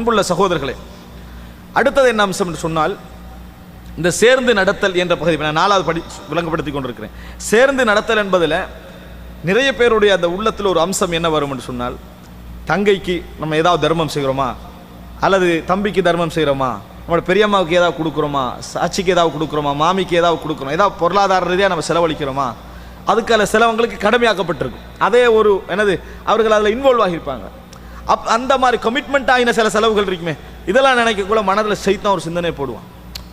அன்புள்ள சகோதரர்களே, அடுத்தது என்ன அம்சம் என்று சொன்னால், இந்த சேர்ந்து நடத்தல் என்ற பகுதி நான் 4வது விளங்கப்படுத்திக் கொண்டிருக்கிறேன். சேர்ந்து நடத்தல் என்பதில் நிறைய பேருடைய அந்த உள்ளத்தில் ஒரு அம்சம் என்ன வரும் என்று சொன்னால், தங்கைக்கு நம்ம ஏதாவது தர்மம் செய்கிறோமா, அல்லது தம்பிக்கு தர்மம் செய்கிறோமா, நம்மளோட பெரியம்மாவுக்கு ஏதாவது கொடுக்குறோமா, சாட்சிக்கு ஏதாவது கொடுக்குறோமா, மாமிக்கு ஏதாவது கொடுக்குறோம், ஏதாவது பொருளாதார ரீதியாக நம்ம செலவழிக்கிறோமா, அதுக்கான செலவங்களுக்கு கடமையாக்கப்பட்டிருக்கும். அதே ஒரு அவர்கள் அதில் இன்வால்வ் ஆகியிருப்பாங்க. அந்த மாதிரி கமிட்மெண்ட் ஆகின சில செலவுகள் இருக்குமே, இதெல்லாம் நினைக்கக்குள்ள மனதில் சைத்தான் ஒரு சிந்தனை போடுவான்.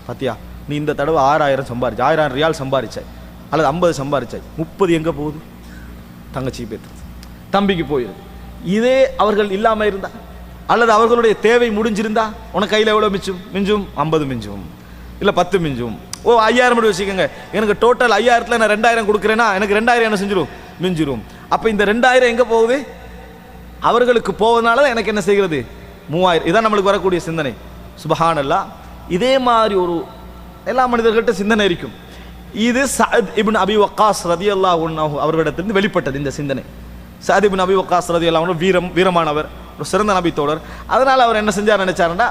பார்த்தியா, நீ இந்த தடவை 6000 சம்பாரிச்சு, 1000 ரியால் சம்பாரிச்சாய், அல்லது 50 சம்பாரிச்சாய், 30 எங்கே போகுது? தங்கச்சி பேத்து, தம்பிக்கு போயிடுது. இதே அவர்கள் இல்லாமல் இருந்தா, அல்லது அவர்களுடைய தேவை முடிஞ்சிருந்தா, உனக்கு கையில் எவ்வளோ மிஞ்சும்? 50 மிஞ்சும், இல்லை 10 மிஞ்சும். 5000 மட்டும் வச்சுக்கோங்க. எனக்கு டோட்டல் 5000ல் நான் 2000 கொடுக்குறேன்னா எனக்கு 2000 என்ன செஞ்சிடும்? மிஞ்சிடும். அப்போ இந்த 2000 எங்கே போகுது? அவர்களுக்கு போவதனால எனக்கு என்ன செய்கிறது? 3000. இதான் நம்மளுக்கு வரக்கூடிய சிந்தனை. சுப்ஹானல்லாஹ். இதே மாதிரி ஒரு எல்லா மனிதர்கள்ட்ட சிந்தனை இருக்கும். இது சஅத் இப்னு அபி வக்காஸ் ரலியல்லாஹு அன்ஹு அவர்களிடத்திலிருந்து வெளிப்பட்டது இந்த சிந்தனை. சஅத் இப்னு அபி வக்காஸ் ரலியல்லாஹு அன்ஹு வீரமானவர், ஒரு சிறந்த நபி தோழர். அதனால் அவர் என்ன செஞ்சார் நினைச்சாருன்னா,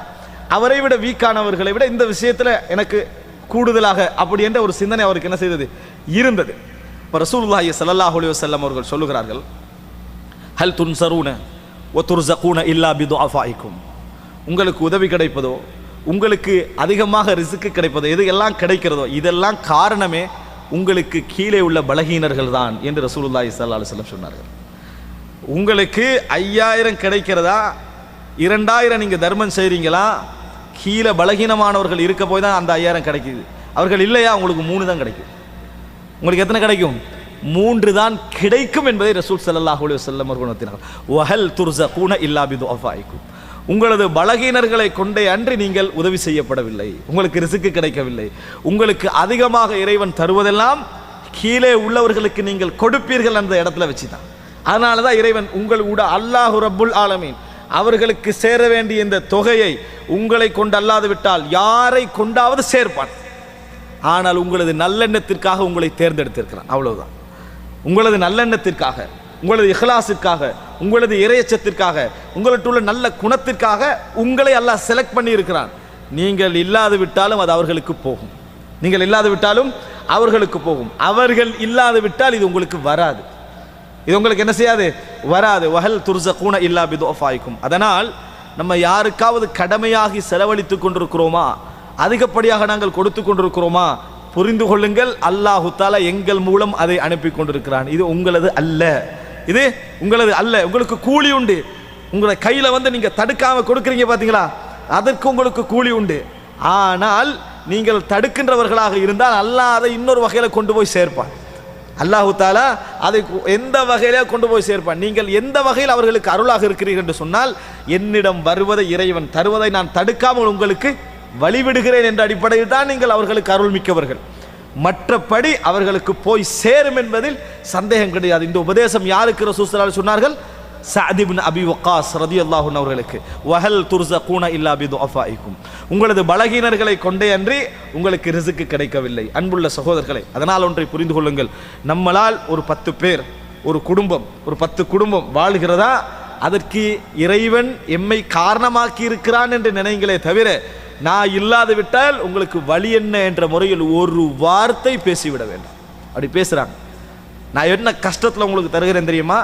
அவரை விட வீக்கானவர்களை விட இந்த விஷயத்தில் எனக்கு கூடுதலாக அப்படி என்ற ஒரு சிந்தனை அவருக்கு என்ன செய்தது? இருந்தது. இப்போ ரசூலுல்லாஹி ஸல்லல்லாஹு அலைஹி வஸல்லம் அவர்கள் சொல்லுகிறார்கள், ஹல் துன்சரூன வ துர்ஸகூன இல்லா பிதுஅஃபாயிக்கும். உங்களுக்கு உதவி கிடைப்பதோ, உங்களுக்கு அதிகமாக ரிஸ்க் கிடைப்பதோ, எது எல்லாம் கிடைக்கிறதோ, இதெல்லாம் காரணமே உங்களுக்கு கீழே உள்ள பலகீனர்கள் தான் என்று ரசூலுல்லாஹி ஸல்லல்லாஹு அலைஹி வஸல்லம் சொன்னார்கள். உங்களுக்கு 5000 கிடைக்கிறதா, 2000 நீங்கள் தர்மம் செய்கிறீங்களா, கீழே பலகீனமானவர்கள் இருக்க போய் தான் அந்த 5000 கிடைக்குது. அவர்கள் இல்லையா, உங்களுக்கு 3 தான் கிடைக்கும். உங்களுக்கு எத்தனை கிடைக்கும்? 3 தான் கிடைக்கும் என்பதை ரசூல் ஸல்லல்லாஹு அலைஹி வஸல்லம் அவர்கள் உணர்த்தினார்கள். வஹல் துர்ஸகூன இல்லா பிதுஅஃபாயிக்கும். உங்களது பலகீனர்களை கொண்டே அன்றி நீங்கள் உதவி செய்யப்படவில்லை, உங்களுக்கு ரிஸ்க் கிடைக்கவில்லை. உங்களுக்கு அதிகமாக இறைவன் தருவதெல்லாம் கீழே உள்ளவர்களுக்கு நீங்கள் கொடுப்பீர்கள் அந்த இடத்துல வச்சு தான். அதனால தான் இறைவன் உங்கள் கூட அல்லாஹு ரப்புல் ஆலமீன் அவர்களுக்கு சேர வேண்டிய இந்த தொகையை உங்களை கொண்டு அல்லாது விட்டால் யாரை கொண்டாவது சேர்ப்பான். ஆனால் உங்களது நல்லெண்ணத்திற்காக உங்களை தேர்ந்தெடுத்திருக்கிறான். அவ்வளவுதான். உங்களது நல்லெண்ணத்திற்காக, உங்களது இஹ்லாஸிற்காக, உங்களது இறையச்சத்திற்காக, உங்கள்கிட்ட உள்ள நல்ல குணத்திற்காக உங்களை அல்லாஹ் செலக்ட் பண்ணி இருக்கிறான். நீங்கள் இல்லாது விட்டாலும் அது அவர்களுக்கு போகும். நீங்கள் இல்லாது விட்டாலும் அவர்களுக்கு போகும். அவர்கள் இல்லாது விட்டால் இது உங்களுக்கு வராது. இது உங்களுக்கு என்ன செய்யாது? வராது. வஹல் துர்ஸகூன இல்லா பிதுஅஃபாயிக்கும். அதனால் நம்ம யாருக்காவது கடமையாகி செலவழித்துக் கொண்டிருக்கிறோமா, அதிகப்படியாக நாங்கள் கொடுத்து கொண்டிருக்கிறோமா, புரிந்து கொள்ளுங்கள், அல்லாஹு தஆலா எங்கள் மூலம் அதை அனுப்பி கொண்டிருக்கிறான். இது உங்களது அல்ல, இது உங்களது அல்ல. உங்களுக்கு கூலி உண்டு. உங்களை கையில் நீங்க தடுக்காம கொடுக்குறீங்க பார்த்தீங்களா, அதற்கு உங்களுக்கு கூலி உண்டு. ஆனால் நீங்கள் தடுக்கின்றவர்களாக இருந்தால் அல்லாஹ் அதை இன்னொரு வகையில கொண்டு போய் சேர்ப்பான். அல்லாஹு தஆலா அதை எந்த வகையில கொண்டு போய் சேர்ப்பான். நீங்கள் எந்த வகையில் அவர்களுக்கு அருளாக இருக்கிறீர்கள் என்று சொன்னால், என்னிடம் வருவதை இறைவன் தருவதை நான் தடுக்காமல் உங்களுக்கு வழிவிடுகிறேன் என்ற அடிப்படையில் தான் நீங்கள் அவர்களுக்கு அருள் மிக்கவர்கள். மற்றபடி அவர்களுக்கு போய் சேரும் என்பதில் சந்தேகம் கிடையாது. இந்த உபதேசம் யாருக்கு ரசூல் ஸல்லல்லாஹு அலைஹி வஸல்லம் சொன்னார்கள்? சஅத் இப்னு அபி வக்காஸ் ரலியல்லாஹு அன்ஹு அவர்களுக்கு. வஹல் துர்ஸகூன இல்லா பிதுஅஃபாயிக்கும். உங்களது பலகீனர்களை கொண்டே அன்றி உங்களுக்கு ரிஸ்க் கிடைக்கவில்லை. அன்புள்ள சகோதரர்களே, அதனால் ஒன்றை புரிந்து கொள்ளுங்கள். நம்மளால் ஒரு 10 பேர், ஒரு குடும்பம், ஒரு 10 குடும்பம் வாழ்கிறதா, அதற்கு இறைவன் எம்மை காரணமாக்கி இருக்கிறான் என்று நினைங்களே தவிர, நான் இல்லாது விட்டால் உங்களுக்கு வழி என்ன என்ற முறையில் ஒரு வார்த்தை பேசிவிட வேண்டாம். அப்படி பேசுறாங்க. நான் என்ன கஷ்டத்தில் உங்களுக்கு தருகிறேன் தெரியுமா,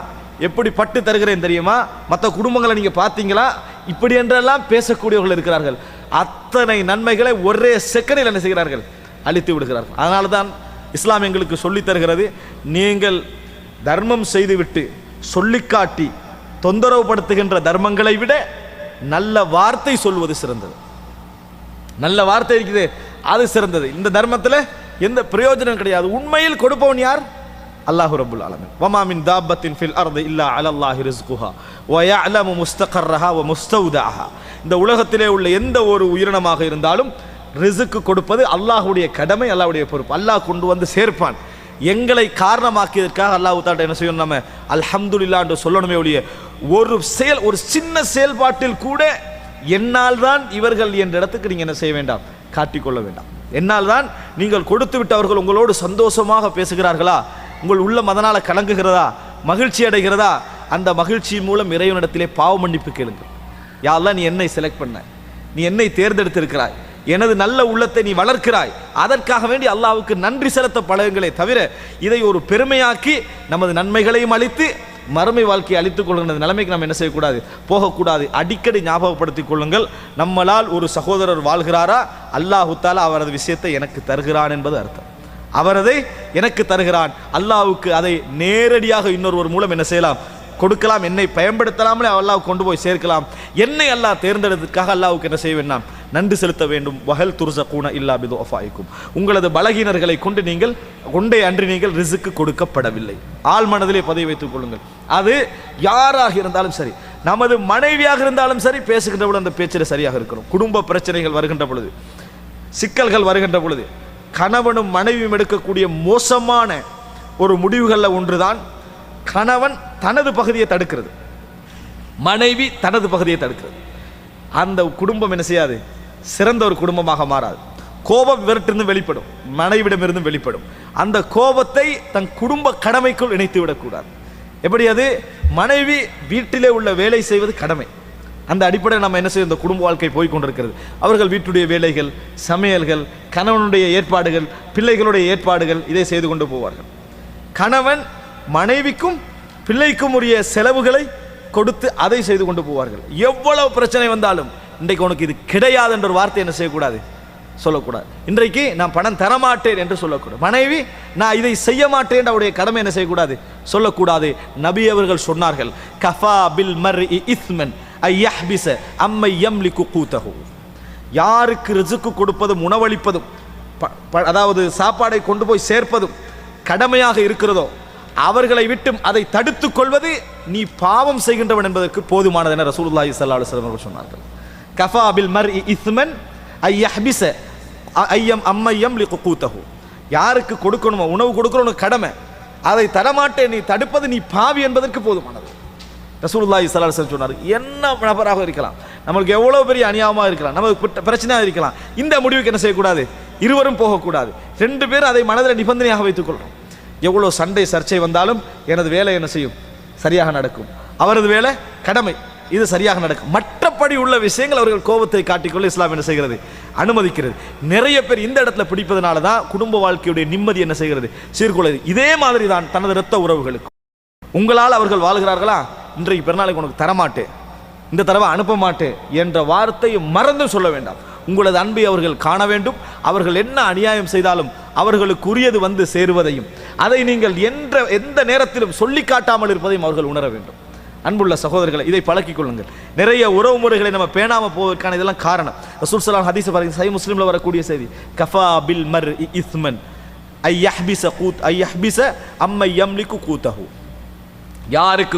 எப்படி பட்டு தருகிறேன் தெரியுமா, மற்ற குடும்பங்களை நீங்க பார்த்தீங்களா, இப்படி என்றெல்லாம் பேசக்கூடியவர்கள் இருக்கிறார்கள். அத்தனை நன்மைகளை ஒரே செகண்டில் என்ன செய்கிறார்கள்? அழித்து விடுகிறார்கள். அதனால தான் இஸ்லாம் எங்களுக்கு சொல்லி தருகிறது, நீங்கள் தர்மம் செய்துவிட்டு சொல்லிக்காட்டி தொந்தரவுபடுத்துகின்ற தர்மங்களை விட நல்ல வார்த்தை சொல்வது சிறந்தது. நல்ல வார்த்தை இருக்குது, அது சிறந்தது. இந்த தர்மத்தில் எந்த பிரயோஜனம் கிடையாது. உண்மையில் கொடுப்பவன் யார்? அல்லாஹு ரப்புல் ஆலமீன். வமா மின் தாபத்தின் ஃபில் அர்தி இல்லா அலல்லாஹி ரிஸ்குஹா வ யஅலமு முஸ்தகர்ரஹா வ முஸ்தௌதஹா. இந்த உலகத்திலே உள்ள எந்த ஒரு உயிரினமாக இருந்தாலும் ரிஸ்க் கொடுப்பது அல்லாஹ்வுடைய கடமை, அல்லாஹ்வுடைய பொறுப்பு. அல்லாஹ் கொண்டு வந்து சேர்ப்பான். எங்களை காரணமாக்கியதற்காக அல்லாஹ் தஆலா என்ன செய்யணும்? நம்ம அல்ஹம்துலில்லாஹ் என்று சொல்லணுமே ஒழிய, ஒரு சின்ன செயல்பாட்டில் கூட என்னால் தான் இவர்கள் என்ற இடத்துக்கு நீங்க என்ன செய்ய வேண்டாம்? காட்டிக்கொள்ள வேண்டாம். என்னால் தான் நீங்கள் கொடுத்து விட்டவர்கள் உங்களோடு சந்தோஷமாக பேசுகிறார்களா, உங்கள் உள்ளம் அதனால கலங்குகிறதா, மகிழ்ச்சி அடைகிறதா, அந்த மகிழ்ச்சியின் மூலம் இறைவனிடத்திலே பாவ மன்னிப்பு கேளுங்கள். யா அல்லாஹ் நீ என்னை செலக்ட் பண்ண, நீ என்னை தேர்ந்தெடுத்திருக்கிறாய், எனது நல்ல உள்ளத்தை நீ வளர்க்கிறாய், அதற்காக வேண்டி அல்லாஹ்வுக்கு நன்றி செலுத்த பழகுங்களே தவிர இதை ஒரு பெருமையாக்கி நமது நன்மைகளையும் அளித்து மறுமை வாழ்க்கையை அழித்துக் கொள்கின்ற நிலைமைக்கு நாம் என்ன செய்யக்கூடாது, போகக்கூடாது. அடிக்கடி ஞாபகப்படுத்திக் கொள்ளுங்கள், நம்மளால் ஒரு சகோதரர் வாழ்கிறாரா, அல்லாஹு தஆலா அவரது விஷயத்தை எனக்கு தருகிறான் என்பது அர்த்தம். அவரதை எனக்கு தருகிறான், அல்லாஹ்வுக்கு அதை நேரடியாக இன்னொருவர் மூலம் என்ன செய்யலாம், கொடுக்கலாம். என்னை பயன்படுத்தலாமலே அல்லாஹ் கொண்டு போய் சேர்க்கலாம். என்னை அல்லாஹ் தேர்ந்தெடுத்ததுக்காக அல்லாஹ்வுக்கு என்ன செய்ய வேண்டும், நன்றி செலுத்த வேண்டும். வஹல் துர்ஸகூன இல்லா பிதுஅஃபாயிக்கும், உங்களது பலகீனர்களை கொண்டு நீங்கள் கொண்டே அன்றி நீங்கள் ரிஸ்க் கொடுக்கப்படவில்லை. ஆள் மனதிலே பதிவு வைத்துக் கொள்ளுங்கள். அது யாராக இருந்தாலும் சரி, நமது மனைவியாக இருந்தாலும் சரி, பேசுகின்ற பொழுது அந்த பேச்சில் சரியாக இருக்கணும். குடும்ப பிரச்சனைகள் வருகின்ற பொழுது, சிக்கல்கள் வருகின்ற பொழுது, கணவனும் மனைவியும் எடுக்கக்கூடிய மோசமான ஒரு முடிவுகளில் ஒன்றுதான் கணவன் தனது பகுதியை தடுக்கிறது, மனைவி தனது பகுதியை தடுக்கிறது. அந்த குடும்பம் என்ன செய்யாது, சிறந்த ஒரு குடும்பமாக மாறாது. கோபம் இவர்கிட்ட வெளிப்படும், மனைவிடமிருந்து வெளிப்படும். அந்த கோபத்தை தன் குடும்ப கடமைக்குள் இணைத்து விடக்கூடாது. எப்படி அது, மனைவி வீட்டிலே உள்ள வேலை செய்வது கடமை, அந்த அடிப்படையில் நம்ம என்ன செய்யும், இந்த குடும்ப வாழ்க்கை போய்கொண்டிருக்கிறது. அவர்கள் வீட்டுடைய வேலைகள், சமையல்கள், கணவனுடைய ஏற்பாடுகள், பிள்ளைகளுடைய ஏற்பாடுகள், இதை செய்து கொண்டு போவார்கள். கணவன் மனைவிக்கும் பிள்ளைக்கும் உரிய செலவுகளை கொடுத்து அதை செய்து கொண்டு போவார்கள். எவ்வளவு பிரச்சனை வந்தாலும் இன்றைக்கு உனக்கு இது கிடையாது என்ற ஒரு வார்த்தை என்ன செய்யக்கூடாது, சொல்லக்கூடாது. இன்றைக்கு நான் பணம் தரமாட்டேன் என்று சொல்லக்கூடாது. மனைவி நான் இதை செய்ய மாட்டேன் அவருடைய கடமை என்ன செய்யக்கூடாது, சொல்லக்கூடாது. நபி அவர்கள் சொன்னார்கள், கஃபா பில் மர்இ இஸ்மன் ஐ யஹ்பிஸ அம்மை யம்லிகு கூதஹு, யாருக்கு ரிஸ்க் கொடுப்பதும் உணவளிப்பதும் அதாவது சாப்பாடை கொண்டு போய் சேர்ப்பதும் கடமையாக இருக்கிறதோ அவர்களை விட்டு அதை தடுத்துக் கொள்வது நீ பாவம் செய்கின்றவன் என்பதற்கு போதுமானது என ரசூலுல்லாஹி ஸல்லல்லாஹு அலைஹி வஸல்லம் சொன்னார்கள். கஃபா பில் மர்இ இஸ்மன் ஐ யஹ்பிஸ அம்மை யம்லிகு கூதஹு, யாருக்கு கொடுக்கணுமோ உணவு கொடுக்கணும் கடமை, அதை தரமாட்டேன் நீ தடுப்பது நீ பாவி என்பதற்கு போதுமானது. ரசூலுல்லாஹி ஸல்லல்லாஹு அலைஹி வஸல்லம் சொன்னார். என்ன நபராக இருக்கலாம், நம்மளுக்கு எவ்வளவு பெரிய அநியாயமாக இருக்கலாம், நமக்கு பிரச்சனையாக இருக்கலாம், இந்த முடிவுக்கு என்ன செய்யக்கூடாது, இருவரும் போகக்கூடாது. ரெண்டு பேரும் அதை மனதில் நிபந்தனையாக வைத்துக் கொள்றோம். எவ்வளோ சண்டை சர்ச்சை வந்தாலும் எனது வேலை என்ன செய்யும், சரியாக நடக்கும், அவரது வேலை கடமை இது சரியாக நடக்கும். மற்றபடி உள்ள விஷயங்கள் அவர்கள் கோபத்தை காட்டிக்கொள்ள இஸ்லாம் என்ன செய்கிறது, அனுமதிக்கிறது. நிறைய பேர் இந்த இடத்துல பிடிப்பதனால தான் குடும்ப வாழ்க்கையுடைய நிம்மதி என்ன செய்கிறது, சீர்குலைது. இதே மாதிரி தான் தனது இரத்த உறவுகளுக்கு உங்களால் அவர்கள் வாழ்கிறார்களா, இன்றைக்கு பிறநாளைக்கு உனக்கு தரமாட்டேன், இந்த தடவை அனுப்ப மாட்டேன் என்ற வார்த்தையை மறந்தும் சொல்ல வேண்டாம். உங்களது அன்பை அவர்கள் காண வேண்டும். அவர்கள் என்ன அநியாயம் செய்தாலும் அவர்களுக்குரியது வந்து சேருவதையும் அதை நீங்கள் எந்த நேரத்திலும் சொல்லி காட்டாமல் இருப்பதையும் அவர்கள் உணர வேண்டும். அன்புள்ள சகோதரர்களை, இதை பழக்கிக் கொள்ளுங்கள். நிறைய உறவு முறைகளை நம்ம பேணாமல் போவதற்கான இதெல்லாம் காரணம். ரசூல் ஸல்லல்லாஹு அலைஹி வஸல்லம் ஹதீஸ் சஹீஹ் முஸ்லிம்ல வரக்கூடிய செய்தி, கஃபா பில் மர்இ இஸ்மன் ஐ யஹ்பிஸ அம்மை யம்லிகு கூதஹு, யாருக்கு